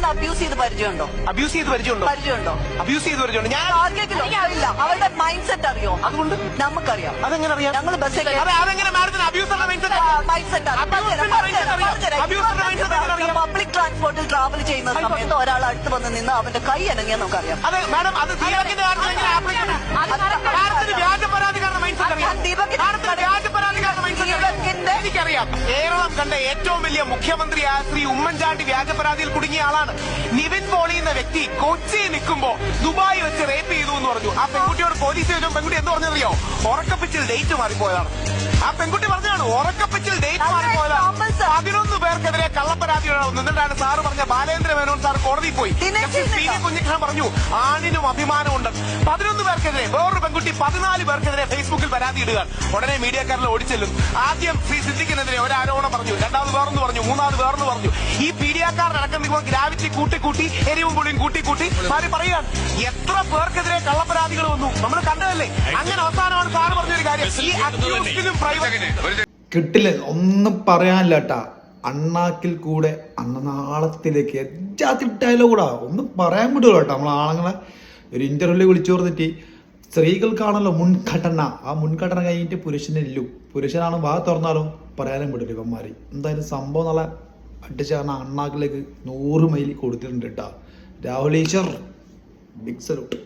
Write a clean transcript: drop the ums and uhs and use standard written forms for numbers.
സാറിന് അബ്യൂസ് ചെയ്ത് പരിചയമുണ്ടോ? അബ്യൂസ് ചെയ്ത് പരിചയമുണ്ടോ? ഞാൻ ആർക്കെങ്കിലും ഇല്ല. അവരുടെ മൈൻഡ് സെറ്റ് അറിയോ? അതുകൊണ്ട് നമുക്കറിയാം. അതെങ്ങനെ അറിയാം? ഞങ്ങൾ ബസ്സിൽ അതെങ്ങനെ മാഡത്തിന് അബ്യൂസിന്റെ മൈൻഡ് സെറ്റ് പബ്ലിക് ട്രാൻസ്പോർട്ടിൽ ട്രാവൽ ചെയ്യുന്ന സമയത്ത് ഒരാൾ അടുത്ത് വന്ന് നിന്ന് അവന്റെ കൈ അനങ്ങിയാൽ നമുക്കറിയാം. അതെ മാഡം, അത് ദീപകിന്റെ എനിക്കറിയാം. കേരളം കണ്ട ഏറ്റവും വലിയ മുഖ്യമന്ത്രിയായ ശ്രീ ഉമ്മൻചാണ്ടി വ്യാജപരാതിയിൽ കുടുങ്ങിയ ആളാണ്. നിവിൻ പോളി എന്ന വ്യക്തി കൊച്ചി നിൽക്കുമ്പോ ദുബായ് വെച്ച് റേപ്പ് ചെയ്തു എന്ന് പറഞ്ഞു. ആ പെൺകുട്ടിയോട് പോലീസ് ചോദിച്ചു, പെൺകുട്ടി എന്ത് പറഞ്ഞറിയോ? ഉറക്കപ്പിച്ചിൽ ഡേറ്റ് മാറിപ്പോയതാണ്. ആ പെൺകുട്ടി പറഞ്ഞാണ് ഉറക്കപ്പിച്ചിൽ ഡേറ്റ് മാറിപ്പോയതാണ്. 11 പേർക്കെതിരെ കള്ളപ്പരാതി എന്നിട്ടാണ് സാറ് പറഞ്ഞ ബാലേന്ദ്ര മേനോൻ സാർ കോടതിയിൽ പോയി. കുഞ്ഞിക്കാൻ പറഞ്ഞു ആണിനും അഭിമാനമുണ്ട്. 11 പേർക്കെതിരെ, വേറൊരു പെൺകുട്ടി 14 പേർക്കെതിരെ ഫേസ്ബുക്കിൽ പരാതി ഇടുകയാണ്. ഉടനെ മീഡിയക്കാരിൽ ഓടിച്ചെല്ലും. ആദ്യം ശ്രീ സിദ്ദിഖിനെതിരെ ഒരു ആരോപണം പറഞ്ഞു, രണ്ടാമത് വേറൊന്ന് പറഞ്ഞു, മൂന്നാമത് വേറൊന്ന് പറഞ്ഞു. ഈ പീഡിയാക്കാരനടക്കം ഗ്രാവിറ്റി കൂട്ടി എരിവും പുളിയും കൂട്ടി മാറി പറയുകയാണ്. എത്ര പേർക്കെതിരെ കള്ളപ്പരാതികൾ വന്നു നമ്മൾ കണ്ടതല്ലേ. അങ്ങനെ അവസാനമാണ് സാറ് പറഞ്ഞൊരു കാര്യം, ഈ അക്യൂസ്ഡിനും പ്രൈവറ്റ് കിട്ടില്ല, ഒന്നും പറയാനില്ല കേട്ടാ. അണ്ണാക്കിൽ കൂടെ അന്നനാളത്തിലേക്ക് എജാത്തിട്ടായാലോ കൂടാ ഒന്നും പറയാൻ വിടുക കേട്ടോ. നമ്മൾ ആണുങ്ങളെ ഒരു ഇന്റർവ്യൂവിൽ വിളിച്ചു പറഞ്ഞിട്ട് സ്ത്രീകൾക്കാണല്ലോ മുൻഘടന, ആ മുൻഘടന കഴിഞ്ഞിട്ട് പുരുഷനാണ് വാ തുറന്നാലോ പറയാനും വിടില്ല ഇവന്മാര്. എന്തായാലും സംഭവം നല്ല അടിച്ചാണ് അണ്ണാക്കിലേക്ക് 100 മൈൽ കൊടുത്തിട്ടുണ്ട് കേട്ടാ. Rahul Easwar, big salute.